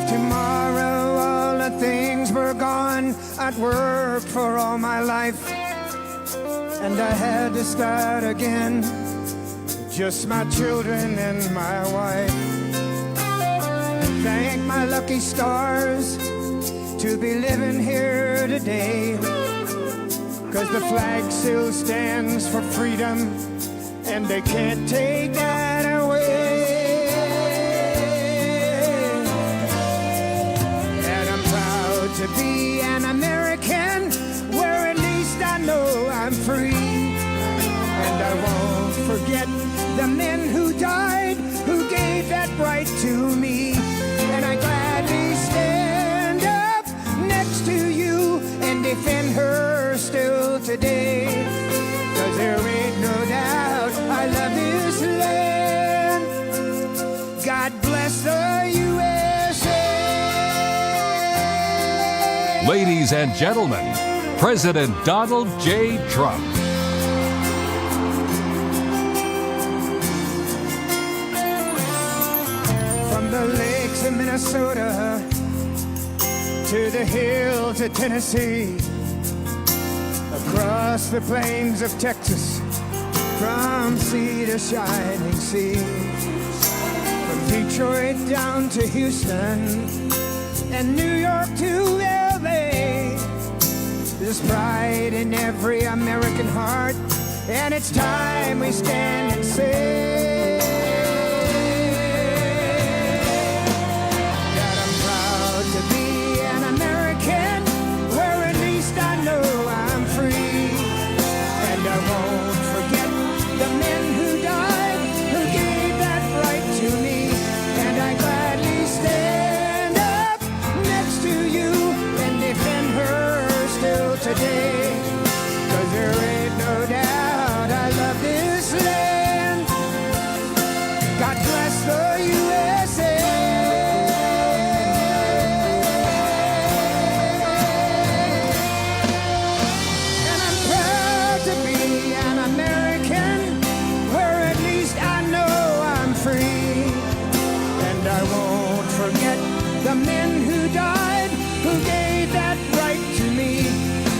tomorrow all the things were gone. I'd worked for all my life, and I had to start again. Just my children and my wife. Thank my lucky stars to be living here today, 'cause the flag still stands for freedom, and they can't take that away. And I'm proud to be an American, where at least I know I'm free. And I won't forget the men who died, who gave that right to me. And I gladly stand up next to you and defend her still today. 'Cause there ain't no doubt I love this land. God bless the USA. Ladies and gentlemen, President Donald J. Trump. From the lakes of Minnesota to the hills of Tennessee, across the plains of Texas, from sea to shining sea, from Detroit down to Houston and New York to LA. There's pride in every American heart, and it's time we stand and say that I'm proud to be an American, where at least I know I'm free. And I won't forget the men who died, who gave that right to me. And I gladly stand up next to you and defend her still today. 'Cause there ain't no doubt I love this land. God bless the USA. And I'm proud to be an American, where at least I know I'm free. And I won't forget the men who died, who gave that right to me.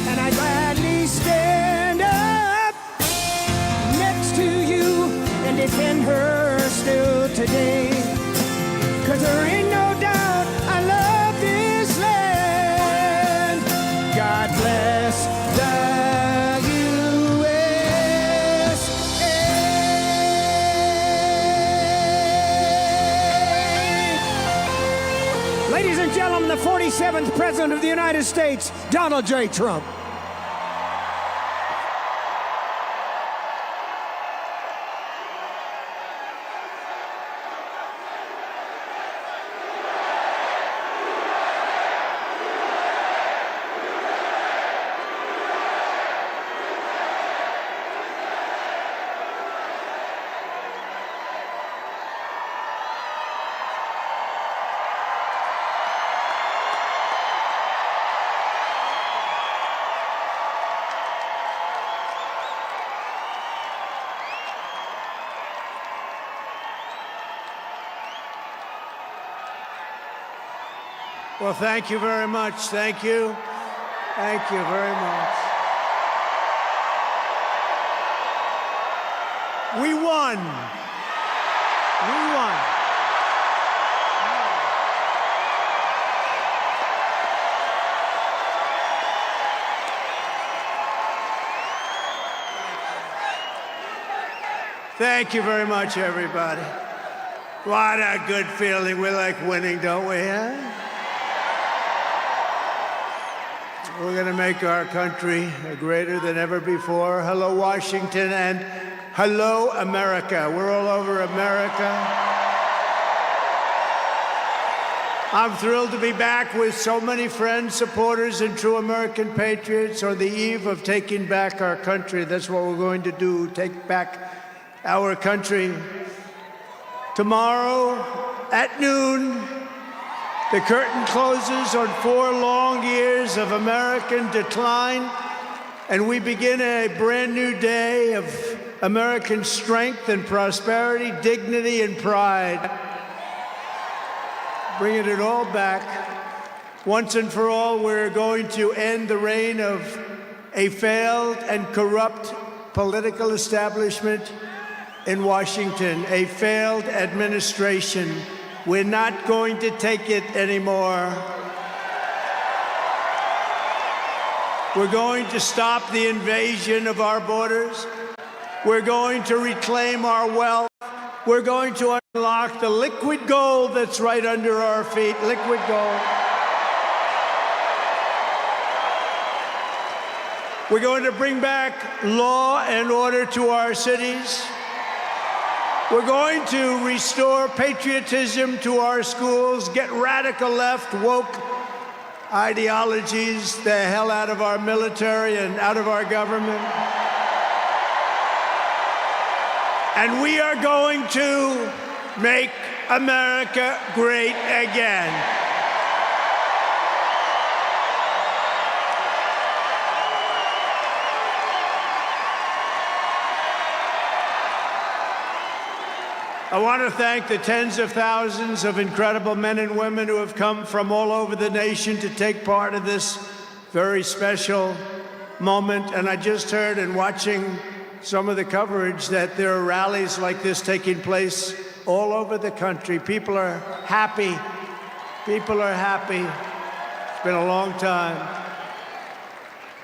And I gladly stand up next to you and defend her still today. 'Cause there ain't no doubt I love this land. God bless the USA. Ladies and gentlemen, the 47th President of the United States, Donald J. Trump. Well, thank you very much. Thank you. Thank you very much. We won. We won. Thank you very much, everybody. What a good feeling. We like winning, don't we, huh? We're going to make our country greater than ever before. Hello, Washington, and hello, America. We're all over America. I'm thrilled to be back with so many friends, supporters, and true American patriots on the eve of taking back our country. That's what we're going to do, take back our country. Tomorrow at noon, the curtain closes on 4 long years of American decline, and we begin a brand new day of American strength and prosperity, dignity and pride. bringing it all back. Once and for all, we're going to end the reign of a failed and corrupt political establishment in Washington, a failed administration. We're not going to take it anymore. We're going to stop the invasion of our borders. We're going to reclaim our wealth. We're going to unlock the liquid gold that's right under our feet, liquid gold. We're going to bring back law and order to our cities. We're going to restore patriotism to our schools, get radical left, woke ideologies the hell out of our military and out of our government. And we are going to make America great again. I want to thank the tens of thousands of incredible men and women who have come from all over the nation to take part in this very special moment. And I just heard in watching some of the coverage that there are rallies like this taking place all over the country. People are happy. People are happy. It's been a long time.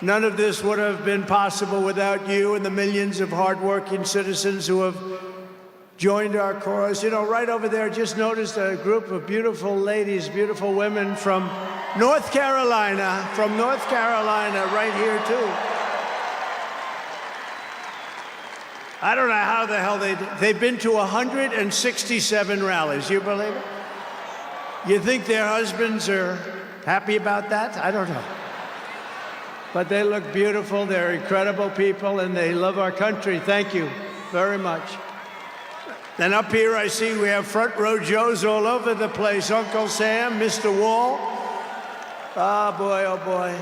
None of this would have been possible without you and the millions of hardworking citizens who have joined our cause. You know, right over there, just noticed a group of beautiful ladies, beautiful women from North Carolina, right here too. I don't know how the hell they've been to 167 rallies. You believe it? You think their husbands are happy about that? I don't know. But they look beautiful. They're incredible people, and they love our country. Thank you very much. Then up here, I see we have front row Joes all over the place. Uncle Sam, Mr. Wall. Oh, boy, oh, boy.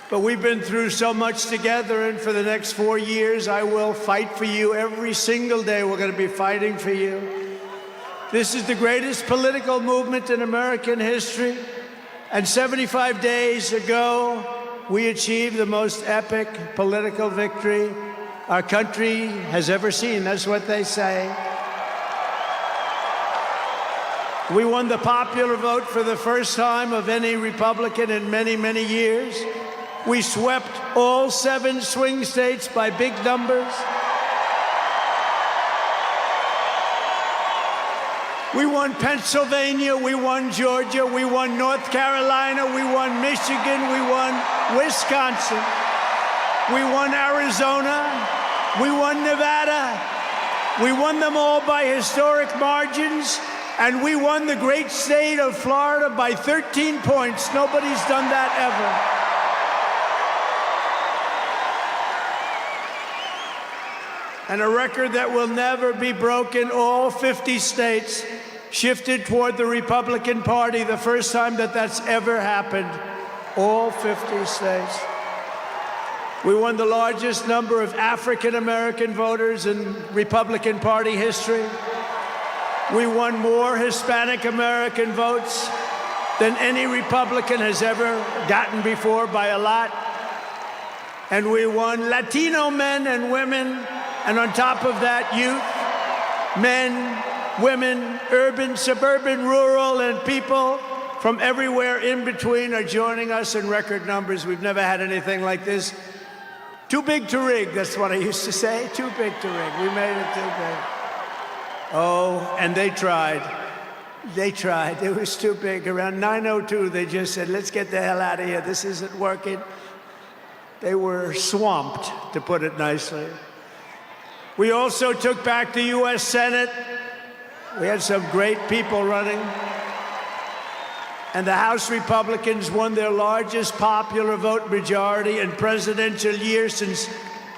But we've been through so much together, and for the next 4 years, I will fight for you every single day. We're going to be fighting for you. This is the greatest political movement in American history. And 75 days ago, we achieved the most epic political victory our country has ever seen. That's what they say. We won the popular vote for the first time of any Republican in many, many years. We swept all 7 swing states by big numbers. We won Pennsylvania, we won Georgia, we won North Carolina, we won Michigan, we won Wisconsin, we won Arizona, we won Nevada. We won them all by historic margins, and we won the great state of Florida by 13 points. Nobody's done that ever. And a record that will never be broken. All 50 states shifted toward the Republican Party, the first time that that's ever happened. All 50 states. We won the largest number of African-American voters in Republican Party history. We won more Hispanic-American votes than any Republican has ever gotten before by a lot. And we won Latino men and women, and on top of that, youth, men, women, urban, suburban, rural, and people from everywhere in between are joining us in record numbers. We've never had anything like this. Too big to rig, that's what I used to say. Too big to rig. We made it too big. Oh, and they tried. They tried. It was too big. Around 9:02, they just said, let's get the hell out of here. This isn't working. They were swamped, to put it nicely. We also took back the U.S. Senate. We had some great people running. And the House Republicans won their largest popular vote majority in presidential year since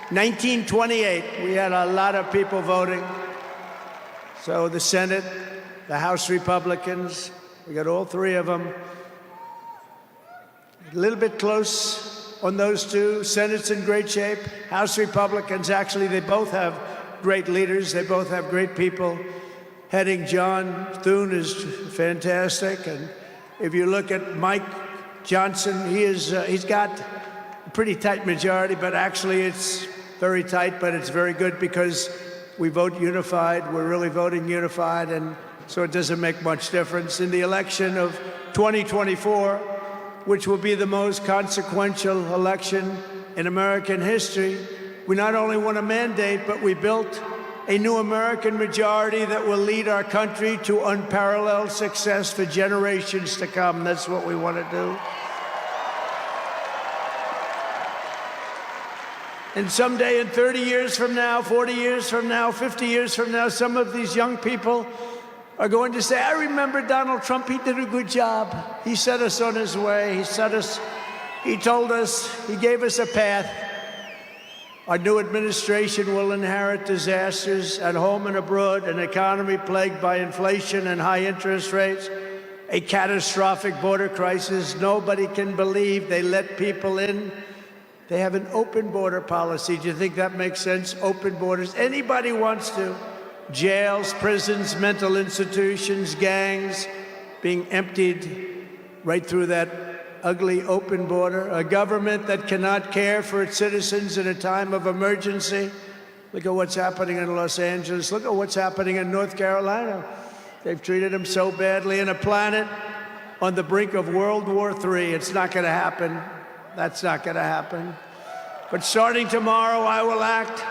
1928. We had a lot of people voting. So the Senate, the House Republicans, we got all 3 of them. A little bit close on those 2. Senate's in great shape. House Republicans, actually, they both have great leaders. They both have great people. heading John Thune is fantastic. And if you look at Mike Johnson, he's got a pretty tight majority, but actually it's very tight, but it's very good because we vote unified. We're really voting unified, and so it doesn't make much difference. In the election of 2024, which will be the most consequential election in American history, we not only won a mandate, but we built a new American majority that will lead our country to unparalleled success for generations to come. That's what we want to do. And someday, in 30 years from now, 40 years from now, 50 years from now, some of these young people are going to say, I remember Donald Trump, he did a good job. He set us on his way. He told us, he gave us a path. Our new administration will inherit disasters at home and abroad, an economy plagued by inflation and high interest rates, a catastrophic border crisis. Nobody can believe they let people in. They have an open border policy. Do you think that makes sense? Open borders. Anybody wants to. Jails, prisons, mental institutions, gangs being emptied right through that ugly open border. A government that cannot care for its citizens in a time of emergency. Look at what's happening in Los Angeles. Look at what's happening in North Carolina. They've treated them so badly. In a planet on the brink of World War III. It's not going to happen. That's not going to happen. But starting tomorrow, I will act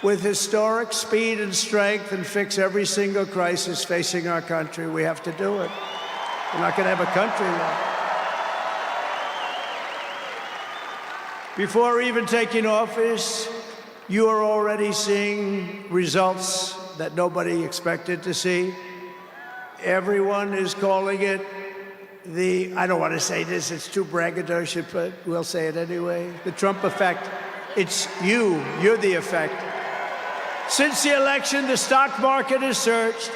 with historic speed and strength and fix every single crisis facing our country. We have to do it. We're not going to have a country yet. Before even taking office, you are already seeing results that nobody expected to see. Everyone is calling it I don't want to say this, it's too braggadocious, but we'll say it anyway. The Trump effect. It's you're the effect. Since the election, the stock market has surged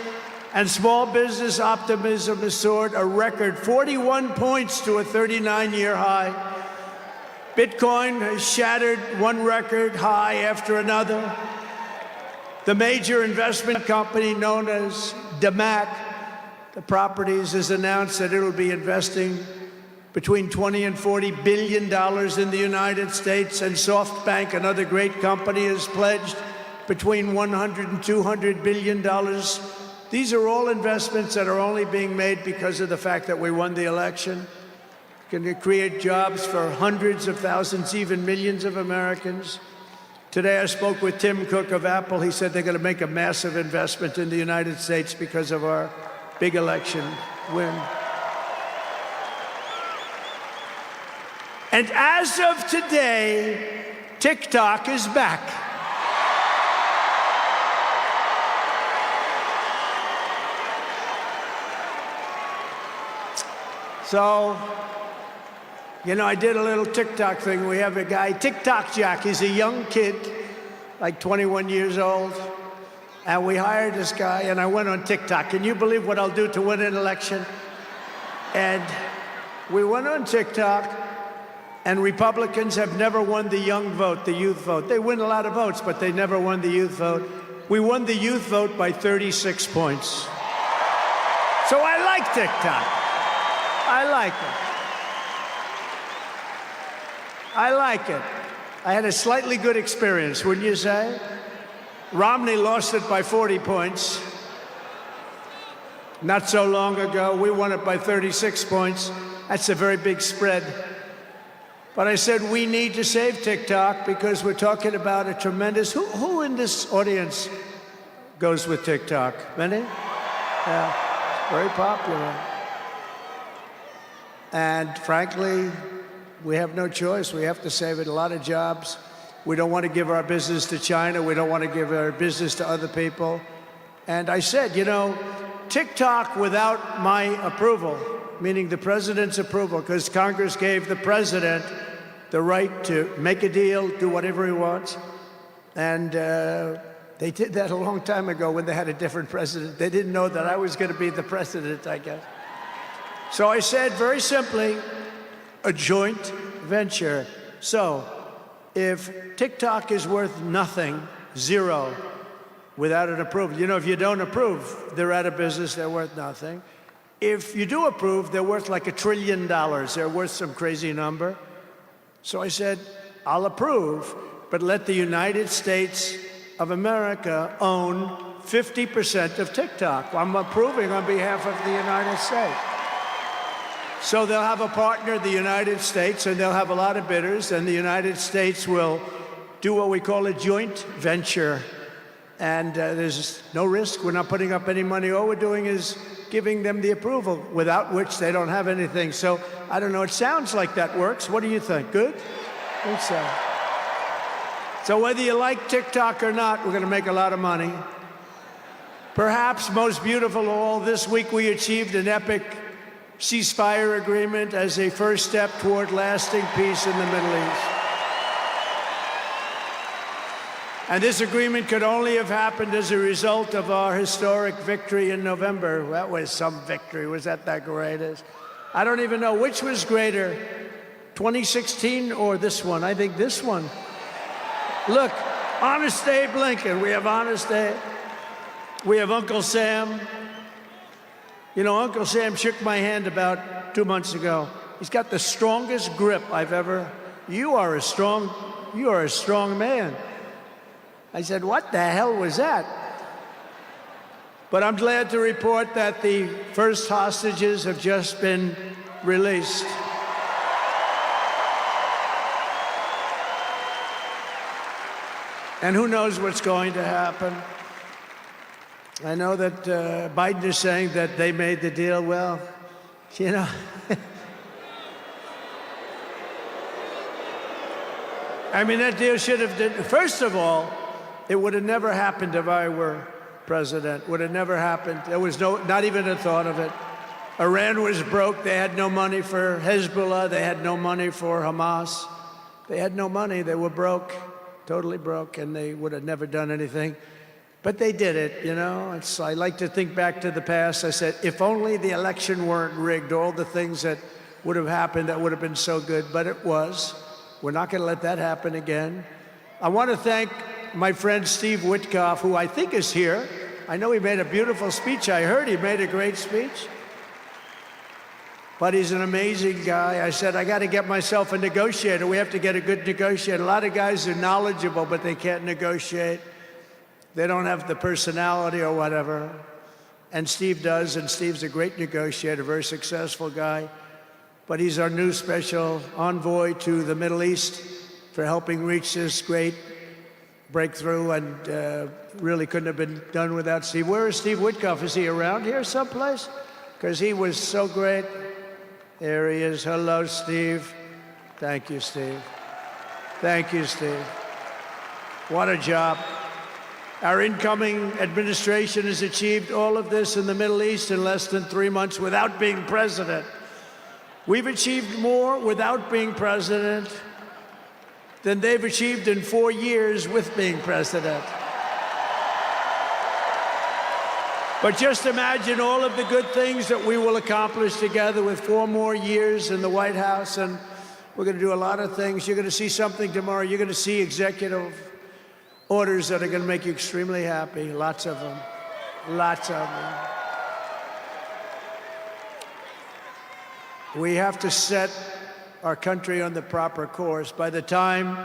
and small business optimism has soared a record 41 points to a 39-year high. Bitcoin has shattered one record high after another. The major investment company known as DMAC, the properties, has announced that it will be investing between $20 and $40 billion in the United States, and SoftBank, another great company, has pledged between $100 and $200 billion. These are all investments that are only being made because of the fact that we won the election. Can create jobs for hundreds of thousands, even millions of Americans. Today I spoke with Tim Cook of Apple. He said they're going to make a massive investment in the United States because of our big election win. And as of today, TikTok is back. So, I did a little TikTok thing. We have a guy, TikTok Jack. He's a young kid, like 21 years old. And we hired this guy, and I went on TikTok. Can you believe what I'll do to win an election? And we went on TikTok, and Republicans have never won the young vote, the youth vote. They win a lot of votes, but they never won the youth vote. We won the youth vote by 36 points. So I like TikTok. I like it. I like it. I had a slightly good experience, wouldn't you say? Romney lost it by 40 points. Not so long ago, we won it by 36 points. That's a very big spread. But I said we need to save TikTok because we're talking about a tremendous... Who in this audience goes with TikTok? Many? Yeah, it's very popular. And frankly, we have no choice. We have to save it. A lot of jobs. We don't want to give our business to China. We don't want to give our business to other people. And I said, TikTok without my approval, meaning the president's approval, because Congress gave the president the right to make a deal, do whatever he wants. And they did that a long time ago when they had a different president. They didn't know that I was going to be the president, I guess. So I said, very simply, a joint venture. So if TikTok is worth nothing, zero, without an approval. You know, if you don't approve, they're out of business, they're worth nothing. If you do approve, they're worth like $1 trillion. They're worth some crazy number. So I said, I'll approve, but let the United States of America own 50% of TikTok. I'm approving on behalf of the United States. So they'll have a partner, the United States, and they'll have a lot of bidders, and the United States will do what we call a joint venture. And there's no risk. We're not putting up any money. All we're doing is giving them the approval, without which they don't have anything. So I don't know. It sounds like that works. What do you think? Good? I think so. So whether you like TikTok or not, we're going to make a lot of money. Perhaps most beautiful of all, this week we achieved an epic ceasefire agreement as a first step toward lasting peace in the Middle East. And this agreement could only have happened as a result of our historic victory in November. That was some victory. Was that the greatest? I don't even know which was greater, 2016 or this one. I think this one. Look, Honest Abe Lincoln. We have Honest Abe. We have Uncle Sam. You know, Uncle Sam shook my hand about 2 months ago. He's got the strongest grip I've ever. You are a strong man. I said, what the hell was that? But I'm glad to report that the first hostages have just been released. And who knows what's going to happen? I know that Biden is saying that they made the deal. Well, you know. I mean, that deal should have done. First of all, it would have never happened if I were president. Would have never happened. There was not even a thought of it. Iran was broke. They had no money for Hezbollah. They had no money for Hamas. They had no money. They were broke, totally broke, and they would have never done anything. But they did it, you know. I like to think back to the past. I said, if only the election weren't rigged, all the things that would have happened that would have been so good, but it was. We're not going to let that happen again. I want to thank my friend Steve Witkoff, who I think is here. I know he made a beautiful speech. I heard he made a great speech. But he's an amazing guy. I said, I got to get myself a negotiator. We have to get a good negotiator. A lot of guys are knowledgeable, but they can't negotiate. They don't have the personality or whatever. And Steve does, and Steve's a great negotiator, very successful guy. But he's our new special envoy to the Middle East for helping reach this great breakthrough, and really couldn't have been done without Steve. Where is Steve Witkoff? Is he around here someplace? Because he was so great. There he is. Hello, Steve. Thank you, Steve. Thank you, Steve. What a job. Our incoming administration has achieved all of this in the Middle East in less than 3 months without being president. We've achieved more without being president than they've achieved in 4 years with being president. But just imagine all of the good things that we will accomplish together with 4 more years in the White House, and we're going to do a lot of things. You're going to see something tomorrow. You're going to see executive orders that are going to make you extremely happy. Lots of them. Lots of them. We have to set our country on the proper course. By the time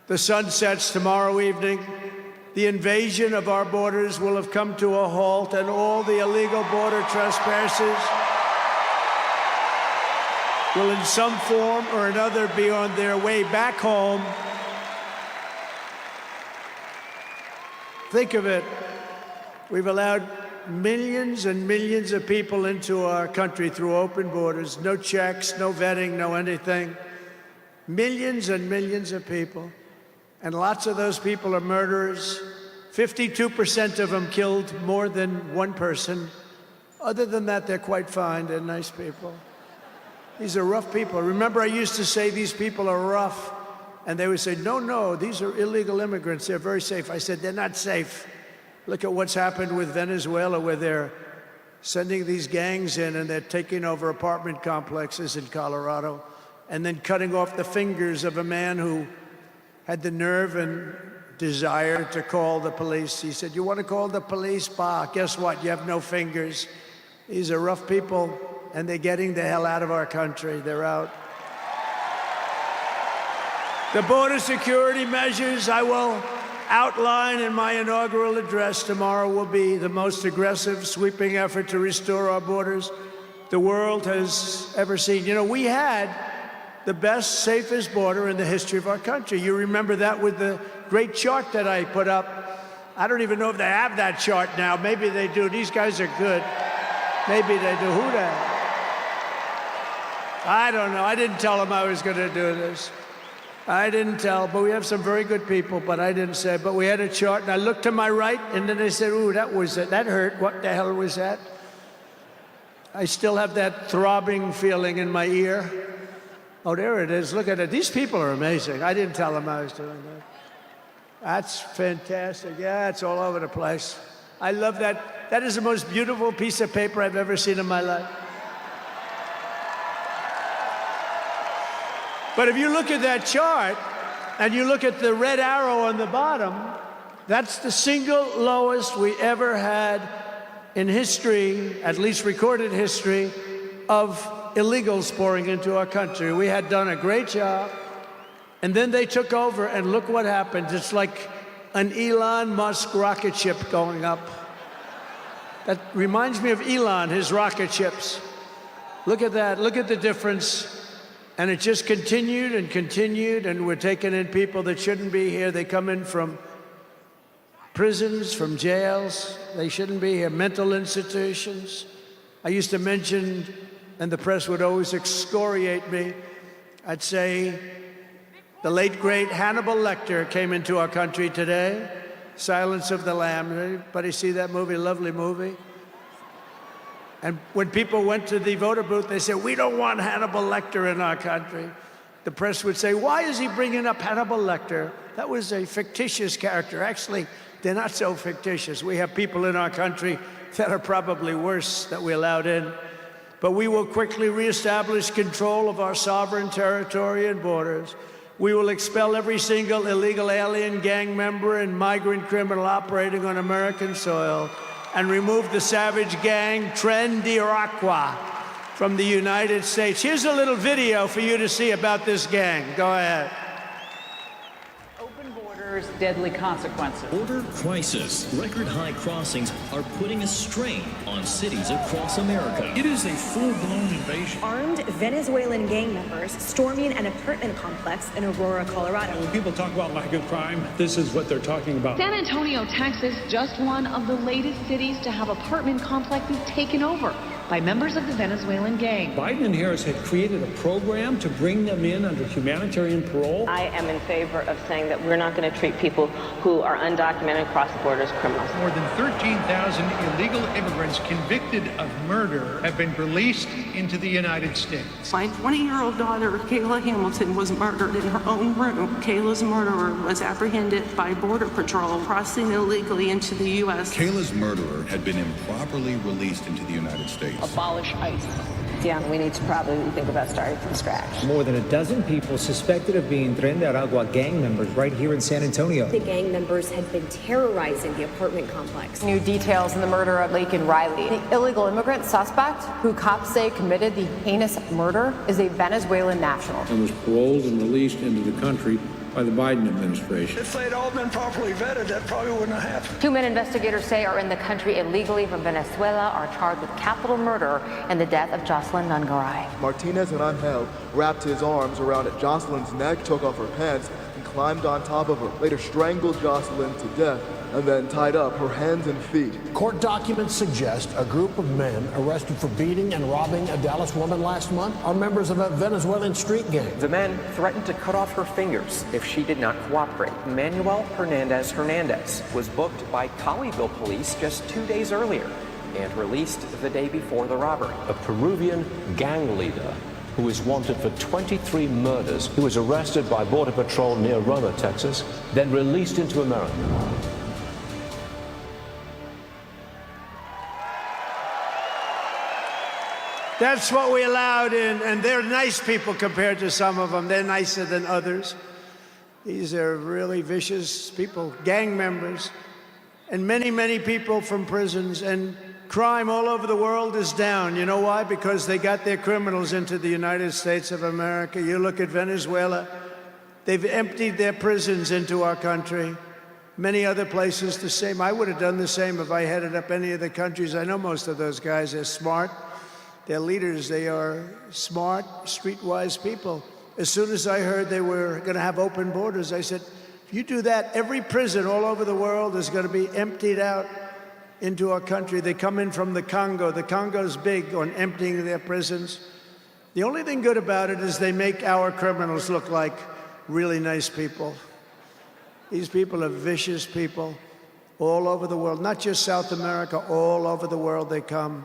the sun sets tomorrow evening, the invasion of our borders will have come to a halt, and all the illegal border trespassers will in some form or another be on their way back home. Think of it. We've allowed millions and millions of people into our country through open borders, no checks, no vetting, no anything. Millions and millions of people. And lots of those people are murderers. 52% of them killed more than one person. Other than that, they're quite fine. They're nice people. These are rough people. Remember, I used to say these people are rough. And they would say, no, no, these are illegal immigrants. They're very safe. I said, they're not safe. Look at what's happened with Venezuela, where they're sending these gangs in and they're taking over apartment complexes in Colorado and then cutting off the fingers of a man who had the nerve and desire to call the police. He said, "You want to call the police? Bah, guess what? You have no fingers." These are rough people, and they're getting the hell out of our country. They're out. The border security measures I will outline in my inaugural address tomorrow will be the most aggressive, sweeping effort to restore our borders the world has ever seen. You know, we had the best, safest border in the history of our country. You remember that with the great chart that I put up. I don't even know if they have that chart now. Maybe they do. These guys are good. Maybe they do. Who the? I don't know. I didn't tell them I was going to do this. I didn't tell, but we have some very good people, but I didn't say. But we had a chart, and I looked to my right, and then they said, "Ooh, that was it. That hurt. What the hell was that?" I still have that throbbing feeling in my ear. Oh, there it is. Look at it. These people are amazing. I didn't tell them I was doing that. That's fantastic. Yeah, it's all over the place. I love that. That is the most beautiful piece of paper I've ever seen in my life. But if you look at that chart and you look at the red arrow on the bottom, that's the single lowest we ever had in history, at least recorded history, of illegals pouring into our country. We had done a great job, and then they took over, and look what happened. It's like an Elon Musk rocket ship going up. That reminds me of Elon, his rocket ships. Look at that. Look at the difference. And it just continued and continued, and we're taking in people that shouldn't be here. They come in from prisons, from jails. They shouldn't be here. Mental institutions. I used to mention, and the press would always excoriate me, I'd say the late, great Hannibal Lecter came into our country today. Silence of the Lamb. Anybody see that movie? Lovely movie. And when people went to the voter booth, they said, "We don't want Hannibal Lecter in our country." The press would say, "Why is he bringing up Hannibal Lecter? That was a fictitious character." Actually, they're not so fictitious. We have people in our country that are probably worse that we allowed in. But we will quickly reestablish control of our sovereign territory and borders. We will expel every single illegal alien, gang member, and migrant criminal operating on American soil, and remove the savage gang Tren de Aragua from the United States. Here's a little video for you to see about this gang. Go ahead. Open borders, deadly consequences. Border crisis. Record high crossings are putting a strain on cities across America. It is a full-blown invasion. Armed Venezuelan gang members storming an apartment complex in Aurora, Colorado. When people talk about lack of crime, this is what they're talking about. San Antonio, Texas, just one of the latest cities to have apartment complexes taken over by members of the Venezuelan gang. Biden and Harris had created a program to bring them in under humanitarian parole. I am in favor of saying that we're not going to treat people who are undocumented across the border as criminals. More than 13,000 illegal immigrants convicted of murder have been released into the United States. My 20-year-old daughter, Kayla Hamilton, was murdered in her own room. Kayla's murderer was apprehended by Border Patrol crossing illegally into the U.S. Kayla's murderer had been improperly released into the United States. Abolish ICE. Yeah, we need to probably think about starting from scratch. More than a dozen people suspected of being Tren de Aragua gang members right here in San Antonio. The gang members had been terrorizing the apartment complex. New details in the murder of Laken Riley. The illegal immigrant suspect, who cops say committed the heinous murder, is a Venezuelan national. And was paroled and released into the country by the Biden administration. If they'd all been properly vetted, that probably wouldn't have happened. 2 men investigators say are in the country illegally from Venezuela are charged with capital murder and the death of Jocelyn Nungaray. Martinez and Angel wrapped his arms around Jocelyn's neck, took off her pants, and climbed on top of her. Later strangled Jocelyn to death, and then tied up her hands and feet. Court documents suggest a group of men arrested for beating and robbing a Dallas woman last month are members of a Venezuelan street gang. The men threatened to cut off her fingers if she did not cooperate. Manuel Hernandez was booked by Colleyville police just 2 days earlier and released the day before the robbery. A Peruvian gang leader who is wanted for 23 murders, who was arrested by Border Patrol near Roma, Texas, then released into America. That's what we allowed in, and they're nice people compared to some of them. They're nicer than others. These are really vicious people, gang members, and many, many people from prisons. And crime all over the world is down. You know why? Because they got their criminals into the United States of America. You look at Venezuela, they've emptied their prisons into our country. Many other places the same. I would have done the same if I headed up any of the countries. I know most of those guys are smart. They're leaders. They are smart, streetwise people. As soon as I heard they were going to have open borders, I said, if you do that, every prison all over the world is going to be emptied out into our country. They come in from the Congo. The Congo's big on emptying their prisons. The only thing good about it is they make our criminals look like really nice people. These people are vicious people all over the world, not just South America, all over the world they come,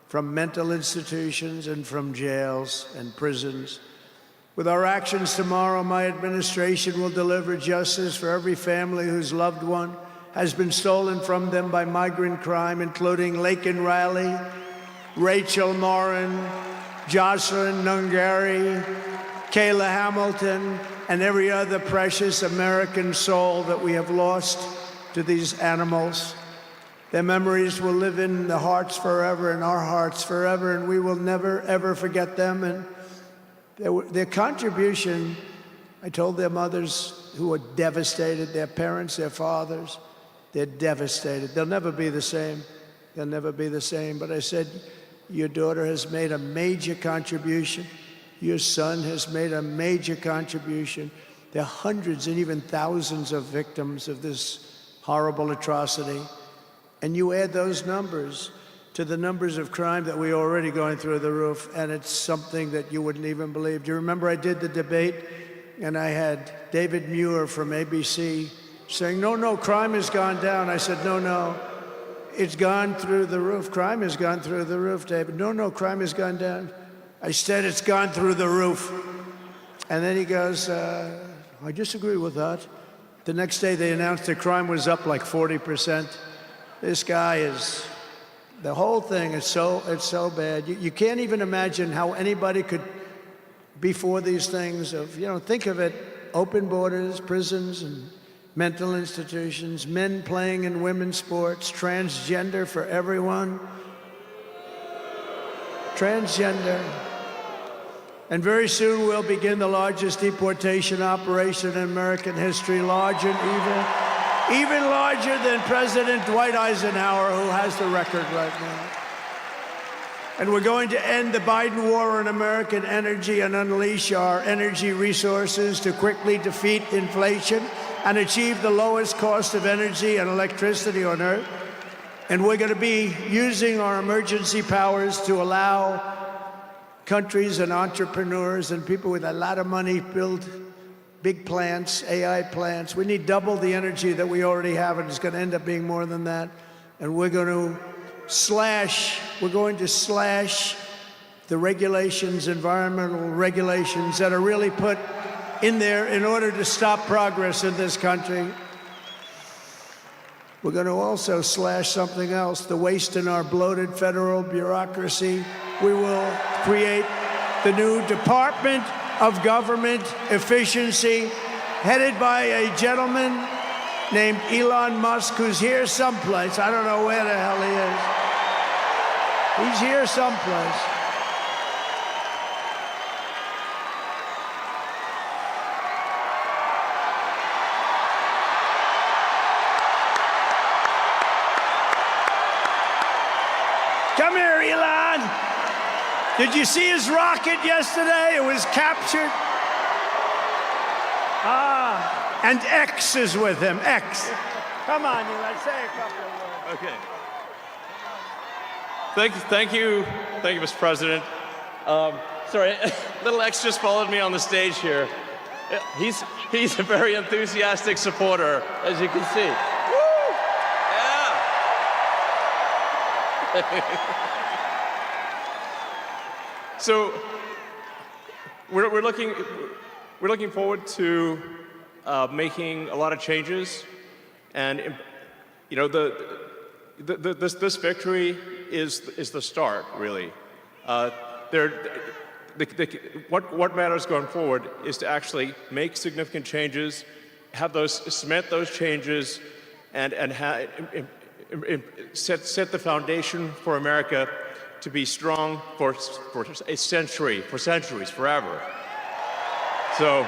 from mental institutions and from jails and prisons. With our actions tomorrow, my administration will deliver justice for every family whose loved one has been stolen from them by migrant crime, including Laken Riley, Rachel Morin, Jocelyn Nungari, Kayla Hamilton, and every other precious American soul that we have lost to these animals. Their memories will live in the hearts forever, in our hearts forever, and we will never, ever forget them. And their contribution, I told their mothers who were devastated, their parents, their fathers, they're devastated. They'll never be the same. They'll never be the same. But I said, your daughter has made a major contribution. Your son has made a major contribution. There are hundreds and even thousands of victims of this horrible atrocity. And you add those numbers to the numbers of crime that we're already going through the roof, and it's something that you wouldn't even believe. Do you remember I did the debate, and I had David Muir from ABC saying, no, crime has gone down. I said, no, it's gone through the roof. Crime has gone through the roof, David. No, crime has gone down. I said it's gone through the roof. And then he goes, I disagree with that. The next day they announced that crime was up like 40%. This guy is, the whole thing is it's so bad. You can't even imagine how anybody could be for these things of, think of it, open borders, prisons, and mental institutions, men playing in women's sports, transgender for everyone. Transgender. And very soon we'll begin the largest deportation operation in American history, larger, even larger than President Dwight Eisenhower, who has the record right now. And we're going to end the Biden war on American energy and unleash our energy resources to quickly defeat inflation and achieve the lowest cost of energy and electricity on Earth. And we're going to be using our emergency powers to allow countries and entrepreneurs and people with a lot of money build big plants, AI plants. We need double the energy that we already have, and it's going to end up being more than that. And we're going to slash the regulations, environmental regulations that are really put in there in order to stop progress in this country. We're going to also slash something else, the waste in our bloated federal bureaucracy. We will create the new Department of Government Efficiency, headed by a gentleman named Elon Musk, who's here someplace. I don't know where the hell he is. He's here someplace. Come here, Elon. Did you see his rocket yesterday? It was captured. And X is with him. X. Come on, Elon, say a couple of words. Okay. Thank you, Mr. President. Sorry, little X just followed me on the stage here. He's a very enthusiastic supporter, as you can see. Woo! Yeah. So we're looking forward to making a lot of changes, and this victory is the start, really. There what matters going forward is to actually make significant changes, cement those changes, and set the foundation for America to be strong for a century, for centuries, forever. So,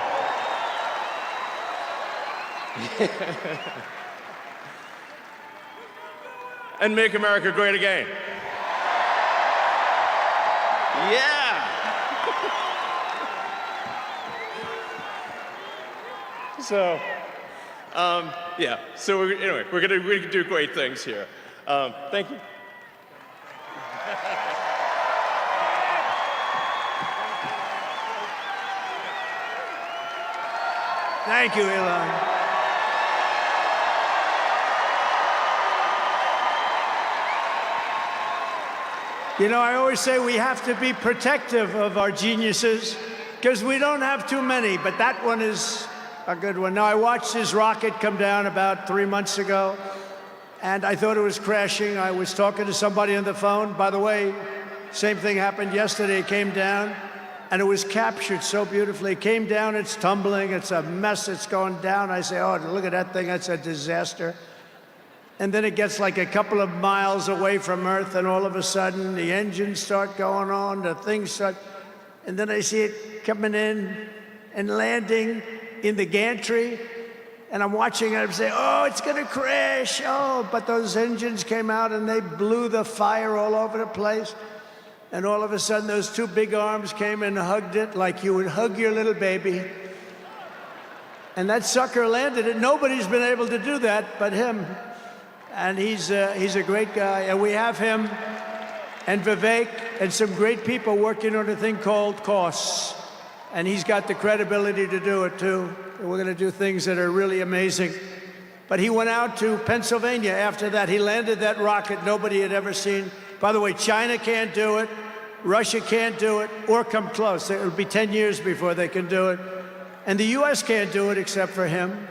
and make America great again. Yeah. So, yeah. So anyway, we're gonna do great things here. Thank you. Thank you, Elon. You know, I always say we have to be protective of our geniuses because we don't have too many, but that one is a good one. Now, I watched his rocket come down about 3 months ago, and I thought it was crashing. I was talking to somebody on the phone. By the way, same thing happened yesterday. It came down, and it was captured so beautifully. It came down, it's tumbling, it's a mess, it's going down. I say, oh, look at that thing, that's a disaster. And then it gets like a couple of miles away from Earth, and all of a sudden, the engines start going on, the things start, and then I see it coming in and landing in the gantry, and I'm watching it, I'm saying, oh, it's gonna crash, oh, but those engines came out and they blew the fire all over the place. And all of a sudden, those two big arms came and hugged it like you would hug your little baby. And that sucker landed it. Nobody's been able to do that but him. And he's a great guy. And we have him and Vivek and some great people working on a thing called costs. And he's got the credibility to do it, too. And we're going to do things that are really amazing. But he went out to Pennsylvania after that. He landed that rocket nobody had ever seen. By the way, China can't do it. Russia can't do it or come close. It will be 10 years before they can do it. And the U.S. can't do it except for him.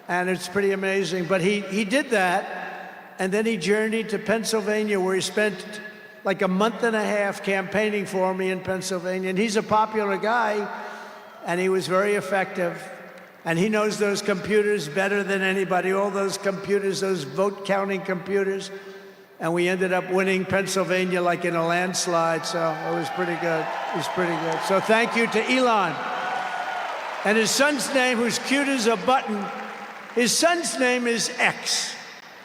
And it's pretty amazing. But he did that, and then he journeyed to Pennsylvania, where he spent like a month and a half campaigning for me in Pennsylvania. And he's a popular guy, and he was very effective. And he knows those computers better than anybody, all those computers, those vote-counting computers. And we ended up winning Pennsylvania like in a landslide, so it was pretty good. It was pretty good. So thank you to Elon. And his son's name, who's cute as a button, his son's name is X.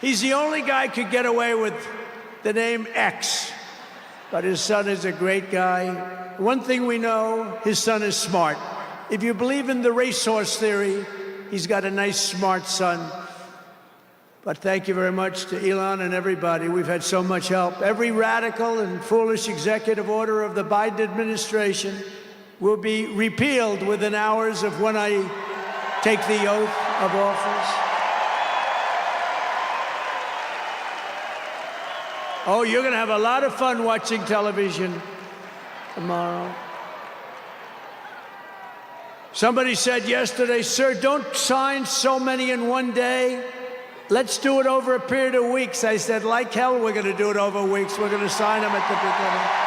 He's the only guy who could get away with the name X. But his son is a great guy. One thing we know, his son is smart. If you believe in the racehorse theory, he's got a nice, smart son. But thank you very much to Elon and everybody. We've had so much help. Every radical and foolish executive order of the Biden administration will be repealed within hours of when I take the oath of office. Oh, you're going to have a lot of fun watching television tomorrow. Somebody said yesterday, sir, don't sign so many in one day. Let's do it over a period of weeks. I said, like hell, we're going to do it over weeks. We're going to sign them at the beginning.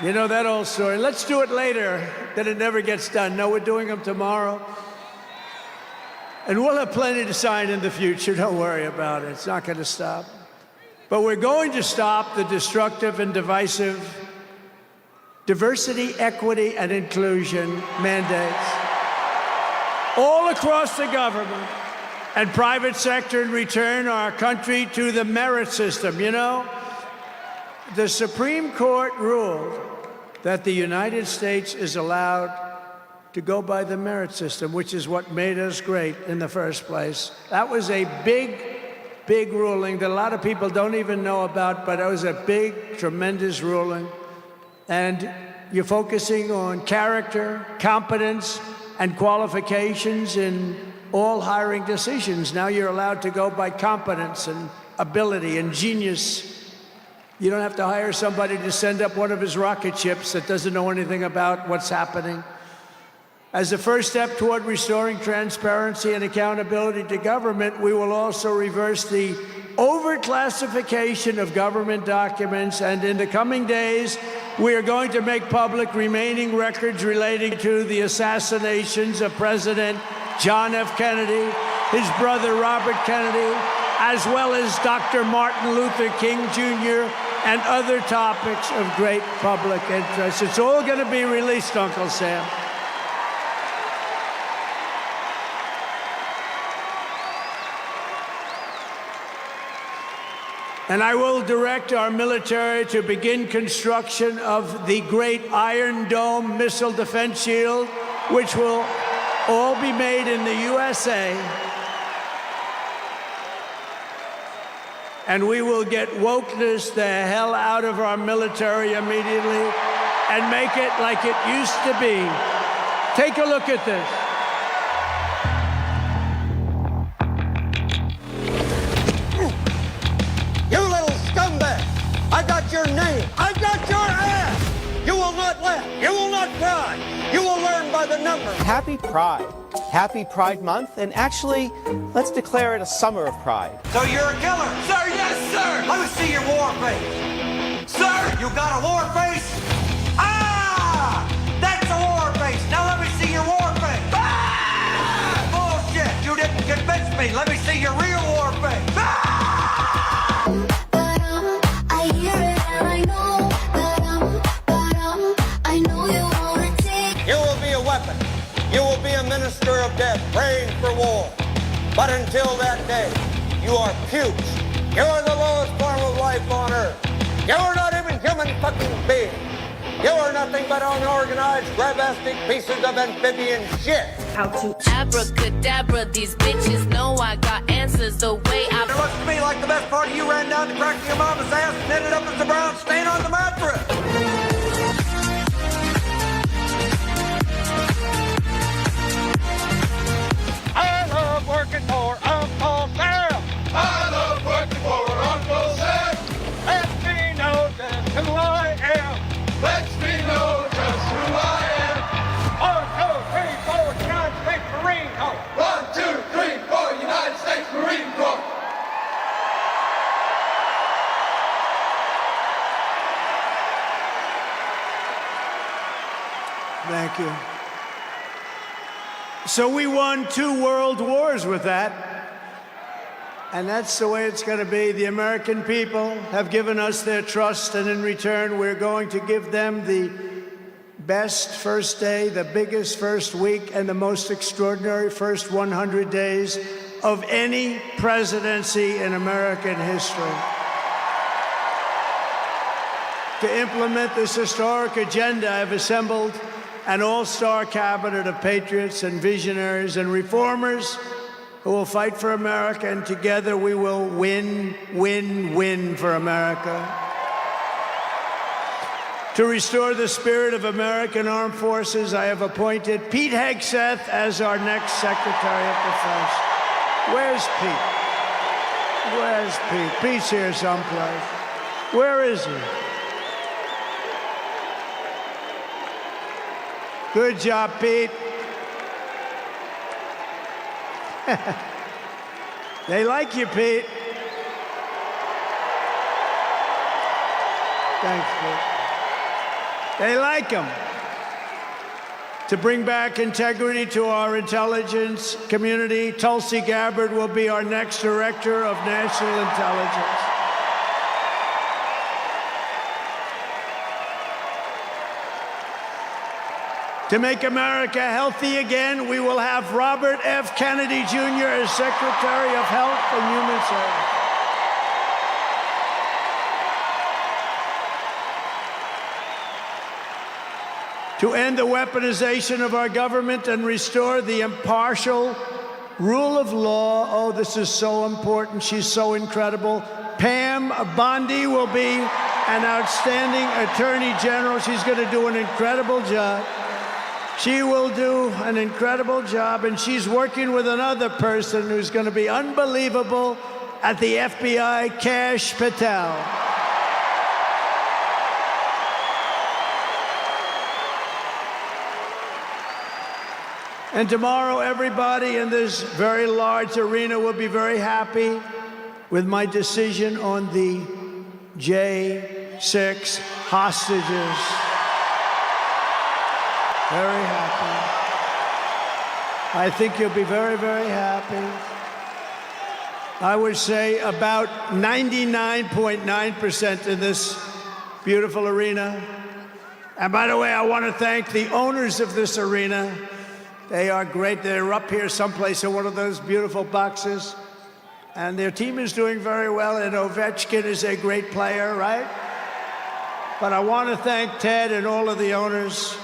You know that old story. Let's do it later, then it never gets done. No, we're doing them tomorrow. And we'll have plenty to sign in the future. Don't worry about it. It's not going to stop. But we're going to stop the destructive and divisive diversity, equity, and inclusion mandates all across the government and private sector and return our country to the merit system. You know, the Supreme Court ruled that the United States is allowed to go by the merit system, which is what made us great in the first place. That was a big ruling that a lot of people don't even know about, but it was a big, tremendous ruling. And you're focusing on character, competence, and qualifications in all hiring decisions. Now you're allowed to go by competence and ability and genius. You don't have to hire somebody to send up one of his rocket ships that doesn't know anything about what's happening. As a first step toward restoring transparency and accountability to government, we will also reverse the overclassification of government documents, and in the coming days, we are going to make public remaining records relating to the assassinations of President John F. Kennedy, his brother Robert Kennedy, as well as Dr. Martin Luther King Jr., and other topics of great public interest. It's all going to be released, Uncle Sam. And I will direct our military to begin construction of the great Iron Dome missile defense shield, which will all be made in the USA. And we will get wokeness the hell out of our military immediately and make it like it used to be. Take a look at this. You little scumbag! I got your name! I got your ass! You will not laugh! You will not cry! You will learn by the numbers! Happy Pride. Happy Pride Month, and actually, let's declare it a summer of pride. So you're a killer? Sir, yes, sir! Let me see your war face! Sir, you got a war face? Ah! That's a war face! Now let me see your war face! Ah! Bullshit! You didn't convince me! Let me see your real war face! Ah! I hear it and I know that I know you wanna take. You will be a weapon. You will be a minister of death, praying for war. But until that day, you are pukes. You are the lowest form of life on earth. You are not even human fucking beings. You are nothing but unorganized, grabastic pieces of amphibian shit. How to abracadabra, these bitches know I got answers the way I... It looks to me like the best part of you ran down the crack of your mama's ass and ended up as a brown stain on the mattress. I love working for Uncle Sam. I love working for Uncle Sam. Let me know just who I am. Let me know just who I am. 1, 2, 3, 4, United States Marine Corps. 1, 2, 3, 4, United States Marine Corps. Thank you. So we won 2 world wars with that. And that's the way it's going to be. The American people have given us their trust, and in return, we're going to give them the best first day, the biggest first week, and the most extraordinary first 100 days of any presidency in American history. To implement this historic agenda, I've assembled an all-star cabinet of patriots and visionaries and reformers who will fight for America, and together we will win, win, win for America. To restore the spirit of American armed forces, I have appointed Pete Hegseth as our next Secretary of Defense. Where's Pete? Where's Pete? Pete's here someplace. Where is he? Good job, Pete. They like you, Pete. Thanks, Pete. They like him. To bring back integrity to our intelligence community, Tulsi Gabbard will be our next Director of National Intelligence. To make America healthy again, we will have Robert F. Kennedy Jr. as Secretary of Health and Human Services. To end the weaponization of our government and restore the impartial rule of law. Oh, this is so important. She's so incredible. Pam Bondi will be an outstanding Attorney General. She's going to do an incredible job. She will do an incredible job, and she's working with another person who's going to be unbelievable at the FBI, Kash Patel. And tomorrow, everybody in this very large arena will be very happy with my decision on the J6 hostages. Very happy. I think you'll be very, very happy. I would say about 99.9% in this beautiful arena. And by the way, I want to thank the owners of this arena. They are great. They're up here someplace in one of those beautiful boxes. And their team is doing very well, and Ovechkin is a great player, right? But I want to thank Ted and all of the owners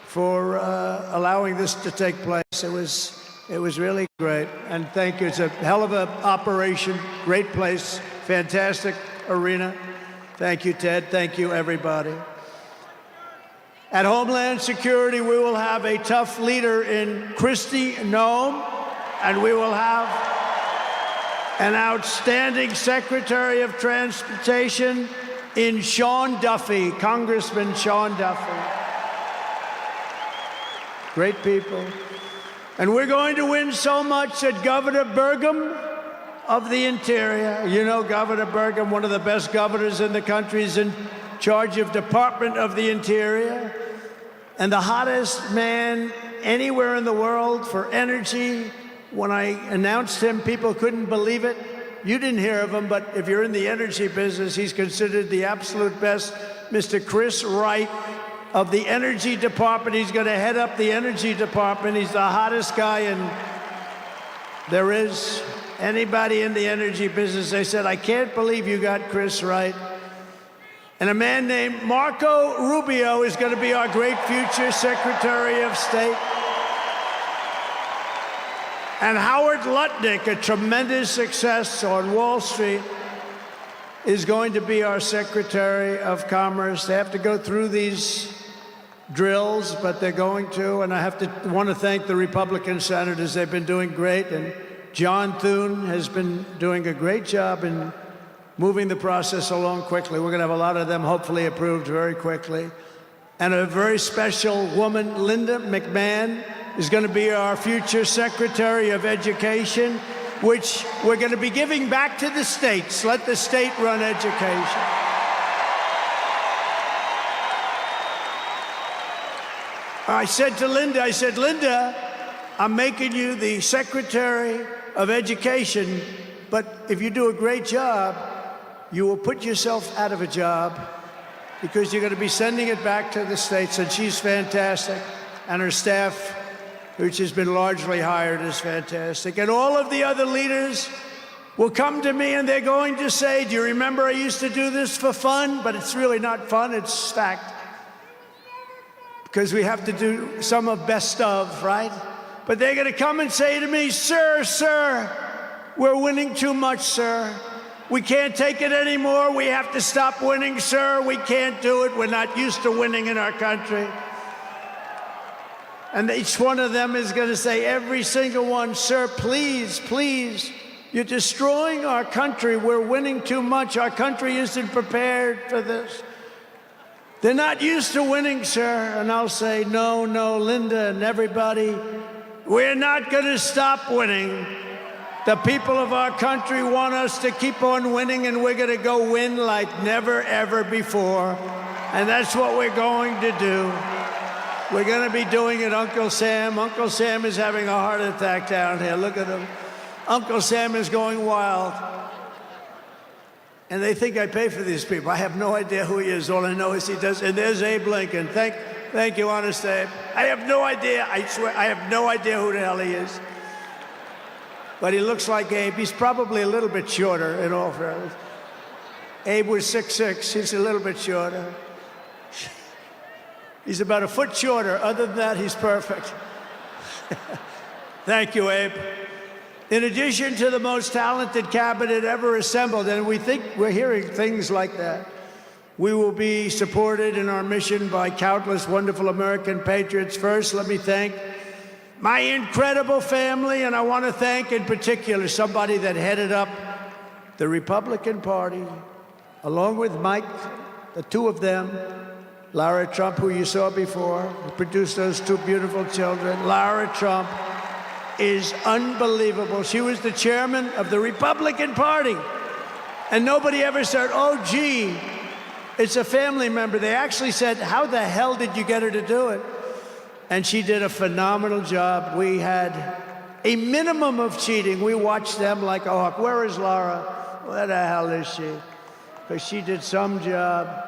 for allowing this to take place. It was really great, and thank you. It's a hell of an operation, great place, fantastic arena. Thank you, Ted. Thank you, everybody. At Homeland Security, we will have a tough leader in Kristi Noem, and we will have an outstanding Secretary of Transportation in Sean Duffy, Congressman Sean Duffy. Great people. And we're going to win so much that Governor Burgum of the Interior, you know Governor Burgum, one of the best governors in the country, is in charge of Department of the Interior, and the hottest man anywhere in the world for energy. When I announced him, people couldn't believe it. You didn't hear of him, but if you're in the energy business, he's considered the absolute best. Mr. Chris Wright of the Energy Department. He's going to head up the Energy Department. He's the hottest guy, and there is anybody in the energy business. They said, I can't believe you got Chris Wright. And a man named Marco Rubio is going to be our great future Secretary of State. And Howard Lutnick, a tremendous success on Wall Street, is going to be our Secretary of Commerce. They have to go through these drills, but they're going to. And I want to thank the Republican senators. They've been doing great. And John Thune has been doing a great job in moving the process along quickly. We're going to have a lot of them hopefully approved very quickly. And a very special woman, Linda McMahon, is going to be our future Secretary of Education, which we're going to be giving back to the states. Let the state run education. I said to Linda, Linda, I'm making you the Secretary of Education, but if you do a great job, you will put yourself out of a job because you're going to be sending it back to the states. And she's fantastic, and her staff, which has been largely hired, is fantastic. And all of the other leaders will come to me and they're going to say, do you remember I used to do this for fun? But it's really not fun, it's fact. Because we have to do some of best of, right? But they're going to come and say to me, sir, we're winning too much, sir. We can't take it anymore. We have to stop winning, sir. We can't do it. We're not used to winning in our country. And each one of them is going to say, every single one, sir, please, please, you're destroying our country. We're winning too much. Our country isn't prepared for this. They're not used to winning, sir. And I'll say, no, Linda and everybody, we're not going to stop winning. The people of our country want us to keep on winning, and we're going to go win like never, ever before. And that's what we're going to do. We're going to be doing it, Uncle Sam. Uncle Sam is having a heart attack down here. Look at him. Uncle Sam is going wild. And they think I pay for these people. I have no idea who he is. All I know is he does. And there's Abe Lincoln. Thank you, honest Abe. I have no idea. I swear, I have no idea who the hell he is. But he looks like Abe. He's probably a little bit shorter, in all fairness. Abe was 6'6". He's a little bit shorter. He's about a foot shorter. Other than that, he's perfect. Thank you, Abe. In addition to the most talented cabinet ever assembled, and we think we're hearing things like that, we will be supported in our mission by countless wonderful American patriots. First, let me thank my incredible family, and I want to thank in particular somebody that headed up the Republican Party, along with Mike, the two of them, Lara Trump, who you saw before, who produced those two beautiful children. Lara Trump is unbelievable. She was the chairman of the Republican Party. And nobody ever said, oh, gee, it's a family member. They actually said, how the hell did you get her to do it? And she did a phenomenal job. We had a minimum of cheating. We watched them like a hawk. Where is Lara? Where the hell is she? Because she did some job.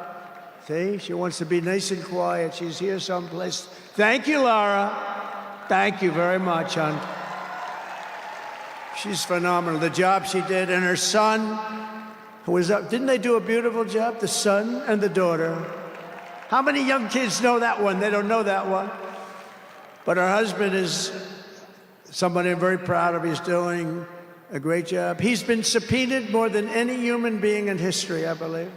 See, she wants to be nice and quiet. She's here someplace. Thank you, Lara. Thank you very much, hon. She's phenomenal. The job she did, and her son, who was up. Didn't they do a beautiful job? The son and the daughter. How many young kids know that one? They don't know that one. But her husband is somebody I'm very proud of. He's doing a great job. He's been subpoenaed more than any human being in history, I believe.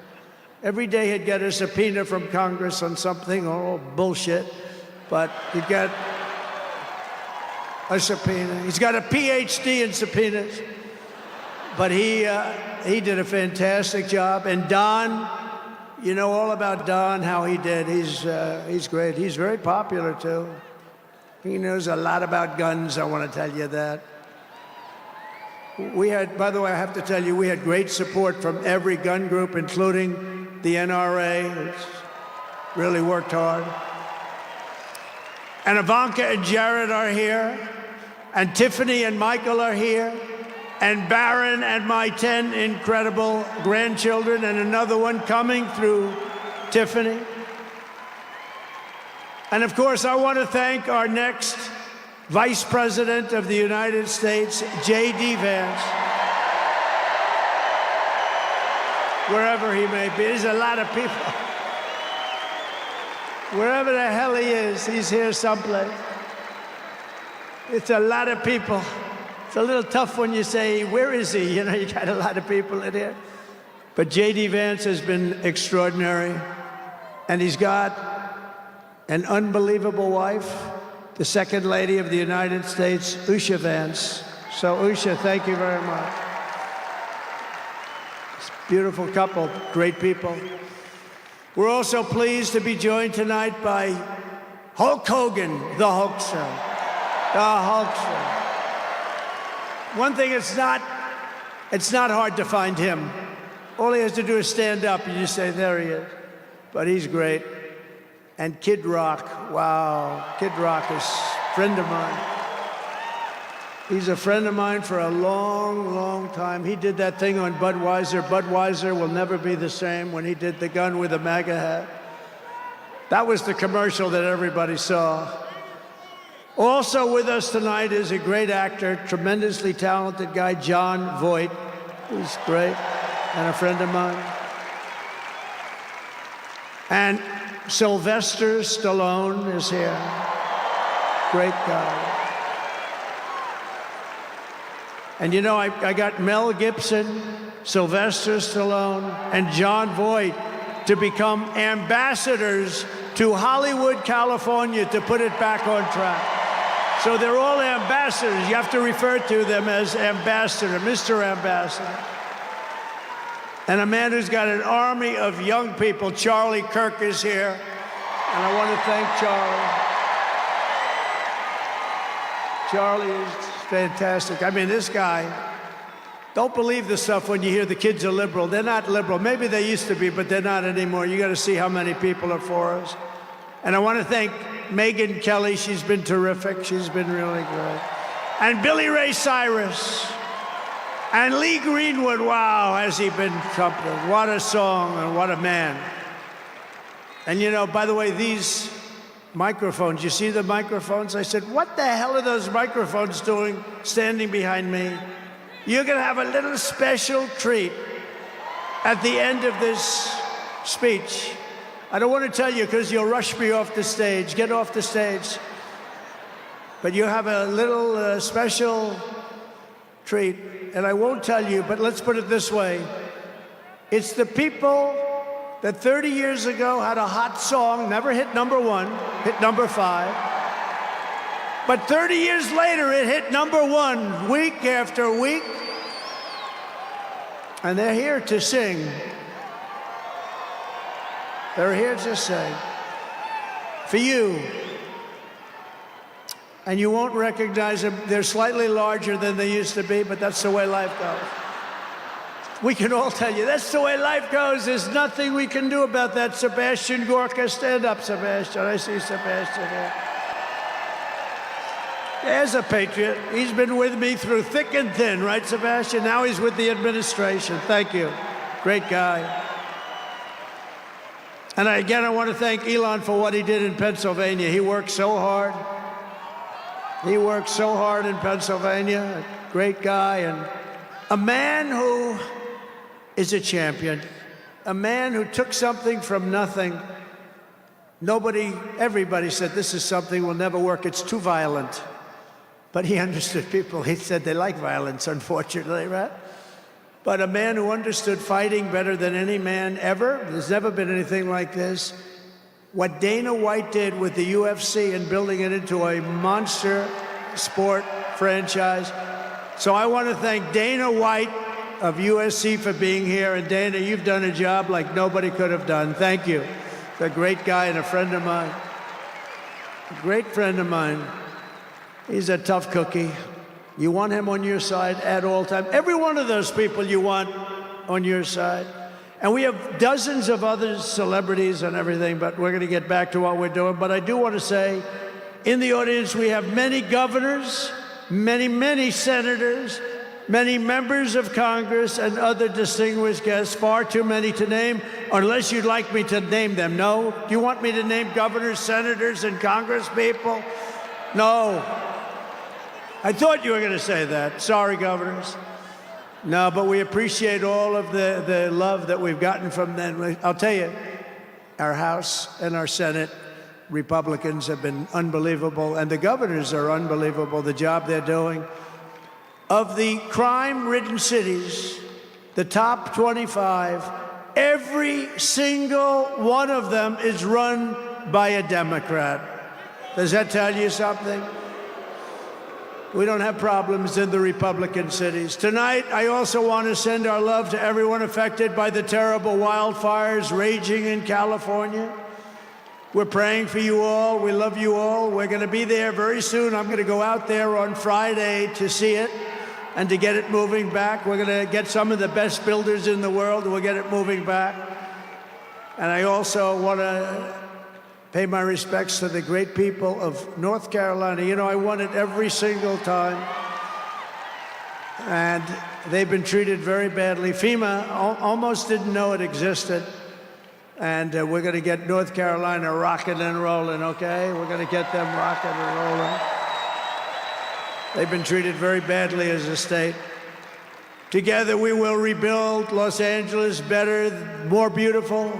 Every day he'd get a subpoena from Congress on something, oh, bullshit. But he'd get a subpoena. He's got a PhD in subpoenas. But he did a fantastic job. And Don, you know all about Don, how he did. He's great. He's very popular, too. He knows a lot about guns, I want to tell you that. We had, by the way, I have to tell you, we had great support from every gun group, including the NRA, which really worked hard. And Ivanka and Jared are here, and Tiffany and Michael are here, and Barron and my 10 incredible grandchildren, and another one coming through Tiffany. And of course, I want to thank our next Vice President of the United States, J.D. Vance. Wherever he may be, there's a lot of people. Wherever the hell he is, he's here someplace. It's a lot of people. It's a little tough when you say, where is he? You know, you got a lot of people in here. But J.D. Vance has been extraordinary. And he's got an unbelievable wife, the Second Lady of the United States, Usha Vance. So, Usha, thank you very much. Beautiful couple, great people. We're also pleased to be joined tonight by Hulk Hogan, the Hulkster. The Hulkster. One thing, it's not hard to find him. All he has to do is stand up and you say, there he is. But he's great. And Kid Rock, wow. Kid Rock is a friend of mine. He's a friend of mine for a long, long time. He did that thing on Budweiser. Budweiser will never be the same when he did the gun with a MAGA hat. That was the commercial that everybody saw. Also with us tonight is a great actor, tremendously talented guy, Jon Voight, who's great and a friend of mine. And Sylvester Stallone is here. Great guy. And you know, I got Mel Gibson, Sylvester Stallone, and Jon Voight to become ambassadors to Hollywood, California, to put it back on track. So they're all ambassadors. You have to refer to them as ambassador, Mr. Ambassador. And a man who's got an army of young people, Charlie Kirk, is here. And I want to thank Charlie. Charlie is fantastic. I mean, this guy, don't believe the stuff when you hear the kids are liberal. They're not liberal. Maybe they used to be, but they're not anymore. You got to see how many people are for us. And I want to thank Megyn Kelly. She's been terrific. She's been really great. And Billy Ray Cyrus. And Lee Greenwood. Wow, has he been something. What a song and what a man. And you know, by the way, these microphones, you see the microphones? I said, what the hell are those microphones doing standing behind me? You're going to have a little special treat at the end of this speech. I don't want to tell you because you'll rush me off the stage. Get off the stage. But you have a little special treat. And I won't tell you, but let's put it this way. It's the people that 30 years ago had a hot song, never hit #1, hit #5. But 30 years later, it hit #1 week after week. And they're here to sing. They're here to sing. for you. And you won't recognize them. They're slightly larger than they used to be, but that's the way life goes. We can all tell you, that's the way life goes. There's nothing we can do about that. Sebastian Gorka, stand up, Sebastian. I see Sebastian here. There's a patriot. He's been with me through thick and thin, right, Sebastian? Now he's with the administration. Thank you. Great guy. And again, I want to thank Elon for what he did in Pennsylvania. He worked so hard. He worked so hard in Pennsylvania. A great guy and a man who is a champion. A man who took something from nothing. Everybody said, this is something will never work. It's too violent. But he understood people. He said they like violence, unfortunately, right? But a man who understood fighting better than any man ever. There's never been anything like this. What Dana White did with the UFC and building it into a monster sport franchise. So I want to thank Dana White of USC for being here. And Dana, you've done a job like nobody could have done. Thank you. He's a great guy and a friend of mine. A great friend of mine. He's a tough cookie. You want him on your side at all times. Every one of those people you want on your side. And we have dozens of other celebrities and everything, but we're going to get back to what we're doing. But I do want to say, in the audience, we have many governors, many senators, many members of Congress, and other distinguished guests, far too many to name, unless you'd like me to name them. No? Do you want me to name governors, senators, and Congress people? No. I thought you were going to say that. Sorry, governors. No, but we appreciate all of the love that we've gotten from them. I'll tell you, our House and our Senate Republicans have been unbelievable, and the governors are unbelievable, the job they're doing. Of the crime-ridden cities, the top 25, every single one of them is run by a Democrat. Does that tell you something? We don't have problems in the Republican cities. Tonight, I also want to send our love to everyone affected by the terrible wildfires raging in California. We're praying for you all. We love you all. We're going to be there very soon. I'm going to go out there on Friday to see it and to get it moving back. We're going to get some of the best builders in the world, and we'll get it moving back. And I also want to pay my respects to the great people of North Carolina. You know, I won it every single time. And they've been treated very badly. FEMA almost didn't know it existed. And we're going to get North Carolina rocking and rolling, okay? We're going to get them rocking and rolling. They've been treated very badly as a state. Together we will rebuild Los Angeles better, more beautiful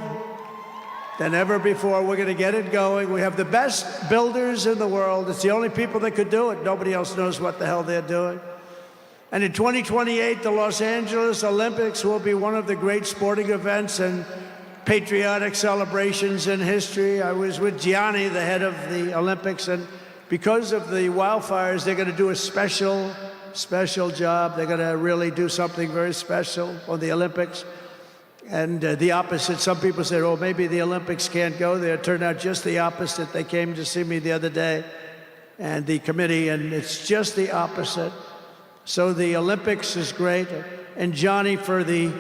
than ever before. We're going to get it going. We have the best builders in the world. It's the only people that could do it. Nobody else knows what the hell they're doing. And in 2028, the Los Angeles Olympics will be one of the great sporting events and patriotic celebrations in history. I was with Gianni, the head of the Olympics, and because of the wildfires, they're going to do a special job. They're going to really do something very special on the Olympics. And the opposite, some people said, oh, maybe the Olympics can't go there. It turned out just the opposite. They came to see me the other day, and the committee, and it's just the opposite. So the Olympics is great. And Johnny, for the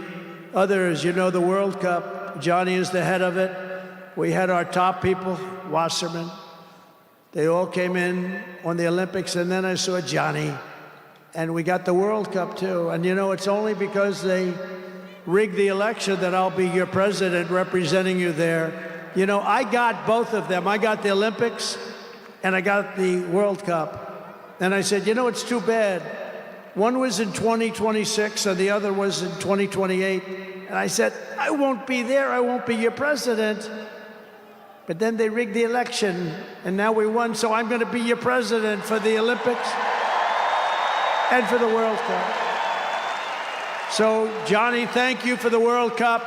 others, you know, the World Cup, Johnny is the head of it. We had our top people, Wasserman. They all came in on the Olympics, and then I saw Johnny. And we got the World Cup, too. And, you know, it's only because they rigged the election that I'll be your president representing you there. You know, I got both of them. I got the Olympics and I got the World Cup. And I said, you know, it's too bad. One was in 2026 and the other was in 2028. And I said, I won't be there. I won't be your president. But then they rigged the election and now we won. So I'm going to be your president for the Olympics and for the World Cup. So, Johnny, thank you for the World Cup.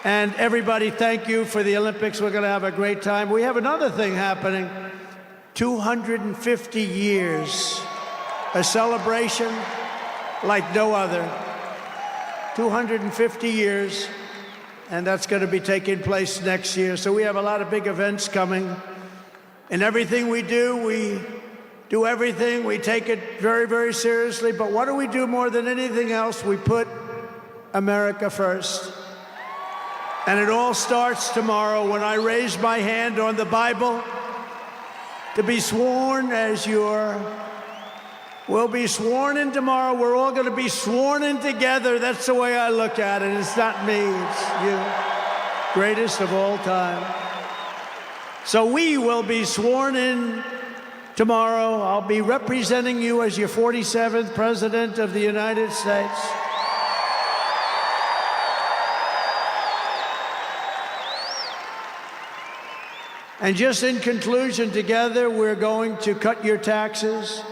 And everybody, thank you for the Olympics. We're going to have a great time. We have another thing happening. 250 years. A celebration like no other. 250 years. And that's going to be taking place next year. So we have a lot of big events coming. In everything we do everything, we take it very, very seriously. But what do we do more than anything else? We put America first. And it all starts tomorrow when I raise my hand on the Bible to be sworn as we'll be sworn in tomorrow. We're all going to be sworn in together. That's the way I look at it. It's not me, it's you. Greatest of all time. So we will be sworn in tomorrow. I'll be representing you as your 47th President of the United States. And just in conclusion, together, we're going to cut your taxes,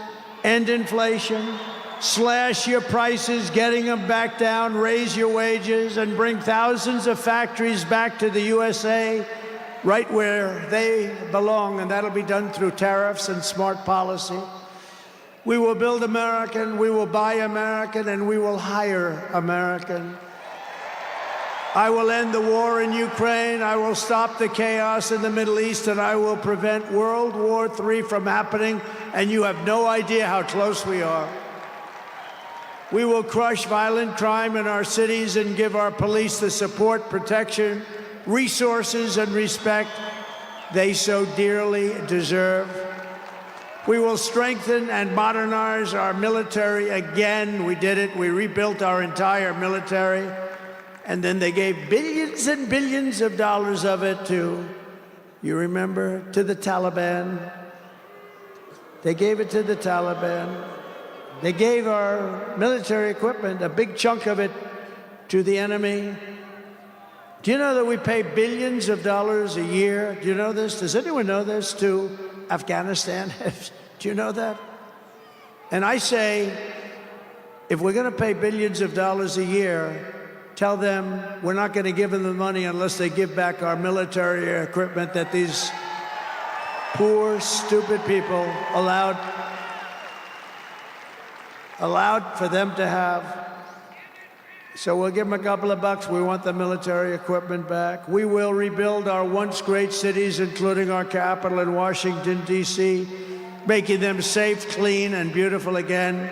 end inflation, slash your prices, getting them back down, raise your wages, and bring thousands of factories back to the USA, right where they belong, and that'll be done through tariffs and smart policy. We will build American, we will buy American, and we will hire American. I will end the war in Ukraine, I will stop the chaos in the Middle East, and I will prevent World War III from happening, and you have no idea how close we are. We will crush violent crime in our cities and give our police the support, protection, resources, and respect they so dearly deserve. We will strengthen and modernize our military again. We did it. We rebuilt our entire military. And then they gave billions and billions of dollars of it to, you remember, to the Taliban. They gave it to the Taliban. They gave our military equipment, a big chunk of it, to the enemy. Do you know that we pay billions of dollars a year? Do you know this? Does anyone know this? To Afghanistan? Do you know that? And I say, if we're going to pay billions of dollars a year, tell them we're not going to give them the money unless they give back our military equipment that these poor, stupid people allowed for them to have. So we'll give them a couple of bucks. We want the military equipment back. We will rebuild our once great cities, including our capital in Washington, D.C., making them safe, clean, and beautiful again.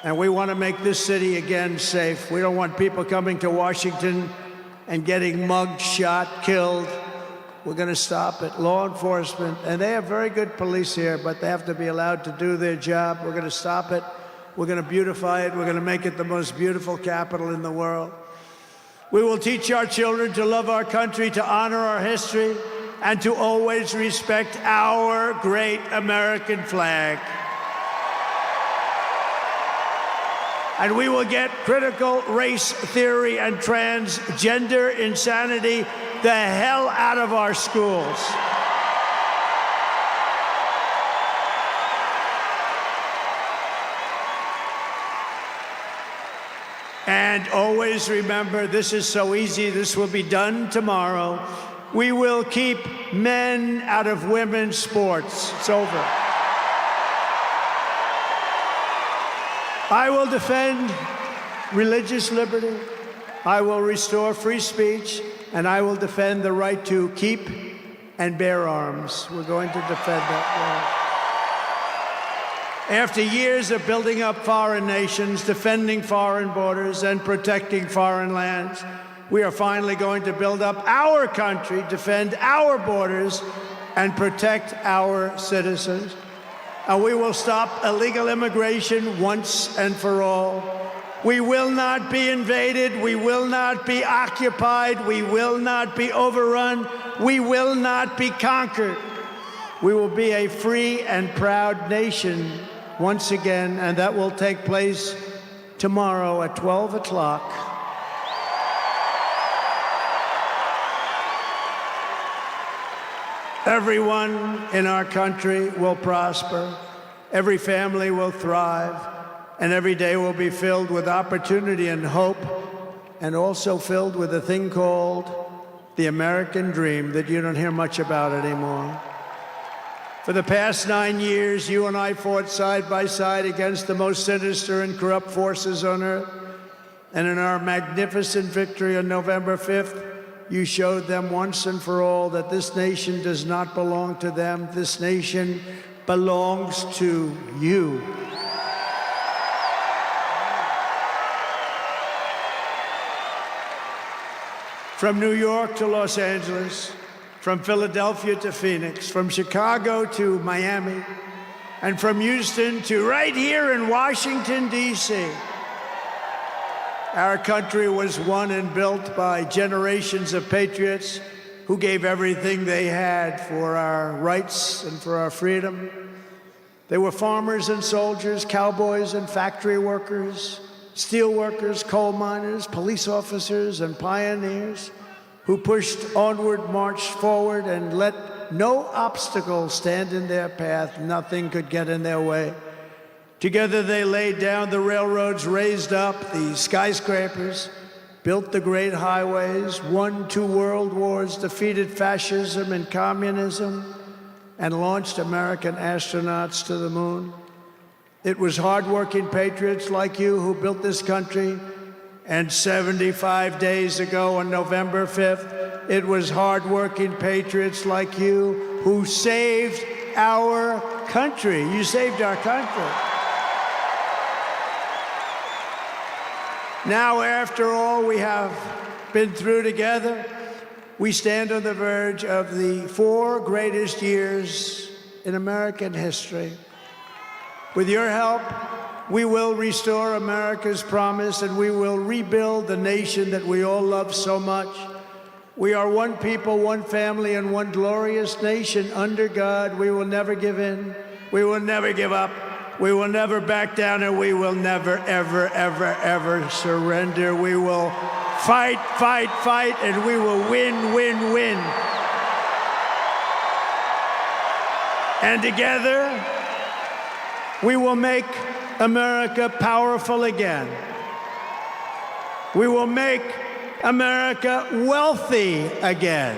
And we want to make this city again safe. We don't want people coming to Washington and getting mugged, shot, killed. We're going to stop it. Law enforcement, and they have very good police here, but they have to be allowed to do their job. We're going to stop it. We're going to beautify it. We're going to make it the most beautiful capital in the world. We will teach our children to love our country, to honor our history, and to always respect our great American flag. And we will get critical race theory and transgender insanity the hell out of our schools. And always remember, this is so easy, this will be done tomorrow. We will keep men out of women's sports. It's over. I will defend religious liberty, I will restore free speech, and I will defend the right to keep and bear arms. We're going to defend that right. After years of building up foreign nations, defending foreign borders, and protecting foreign lands, we are finally going to build up our country, defend our borders, and protect our citizens. And we will stop illegal immigration once and for all. We will not be invaded. We will not be occupied. We will not be overrun. We will not be conquered. We will be a free and proud nation once again, and that will take place tomorrow at 12 o'clock. Everyone in our country will prosper, every family will thrive, and every day will be filled with opportunity and hope, and also filled with a thing called the American dream that you don't hear much about anymore. For the past 9 years, you and I fought side by side against the most sinister and corrupt forces on earth. And in our magnificent victory on November 5th, you showed them once and for all that this nation does not belong to them. This nation belongs to you. From New York to Los Angeles, from Philadelphia to Phoenix, from Chicago to Miami, and from Houston to right here in Washington, D.C. Our country was won and built by generations of patriots who gave everything they had for our rights and for our freedom. They were farmers and soldiers, cowboys and factory workers, steel workers, coal miners, police officers, and pioneers who pushed onward, marched forward, and let no obstacle stand in their path. Nothing could get in their way. Together they laid down the railroads, raised up the skyscrapers, built the great highways, won 2 world wars, defeated fascism and communism, and launched American astronauts to the moon. It was hardworking patriots like you who built this country, and 75 days ago on November 5th, it was hardworking patriots like you who saved our country. You saved our country. Now, after all we have been through together, we stand on the verge of the 4 greatest years in American history. With your help, we will restore America's promise, and we will rebuild the nation that we all love so much. We are one people, one family, and one glorious nation under God. We will never give in. We will never give up. We will never back down, and we will never, ever, ever, ever surrender. We will fight, fight, fight, and we will win, win, win. And together, we will make America powerful again. We will make America wealthy again.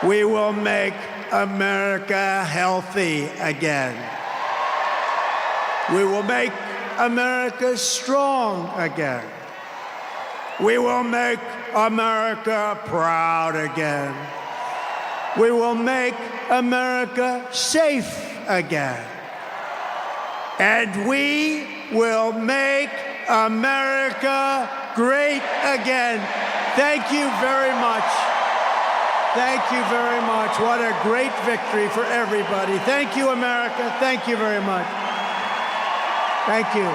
We will make America healthy again. We will make America strong again. We will make America proud again. We will make America safe again. And we will make America great again. Thank you very much. Thank you very much. What a great victory for everybody. Thank you, America. Thank you very much. Thank you.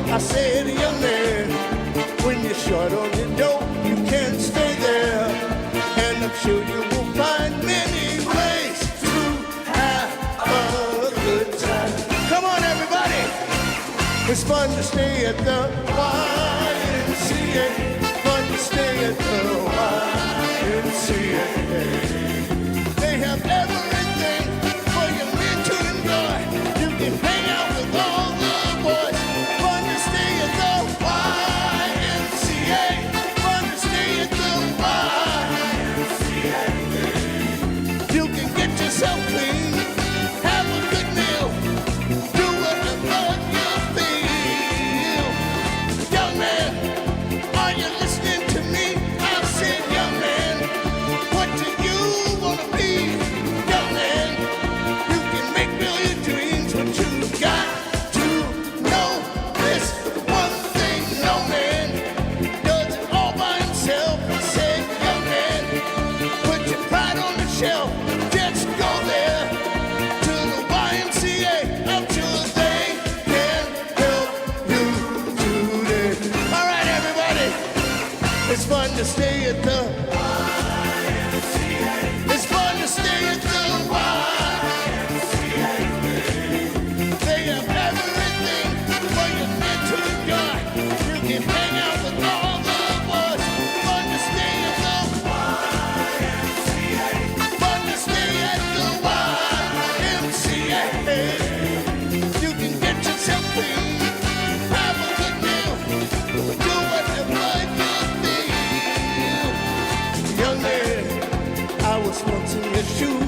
I said, young man, when you're short on your dough, you can't stay there. And I'm sure you will find many ways to have a good time. Come on, everybody. It's fun to stay at the YMCA. Fun to stay at the YMCA. They have everything for your men to enjoy. You can hang out with all the boys. Fun to stay at the YMCA. Fun to stay at the YMCA. You can get yourself clean, have a good meal, do whatever you feel. Young man, are you It's fun to stay at the YMCA. It's fun to stay at the YMCA. They have everything for your mental joy. You can hang out with all the boys. Fun to stay at the YMCA. Fun to stay at the YMCA. You can get yourself in, have a good meal, do whatever you feel. Young man, I was once in your shoes.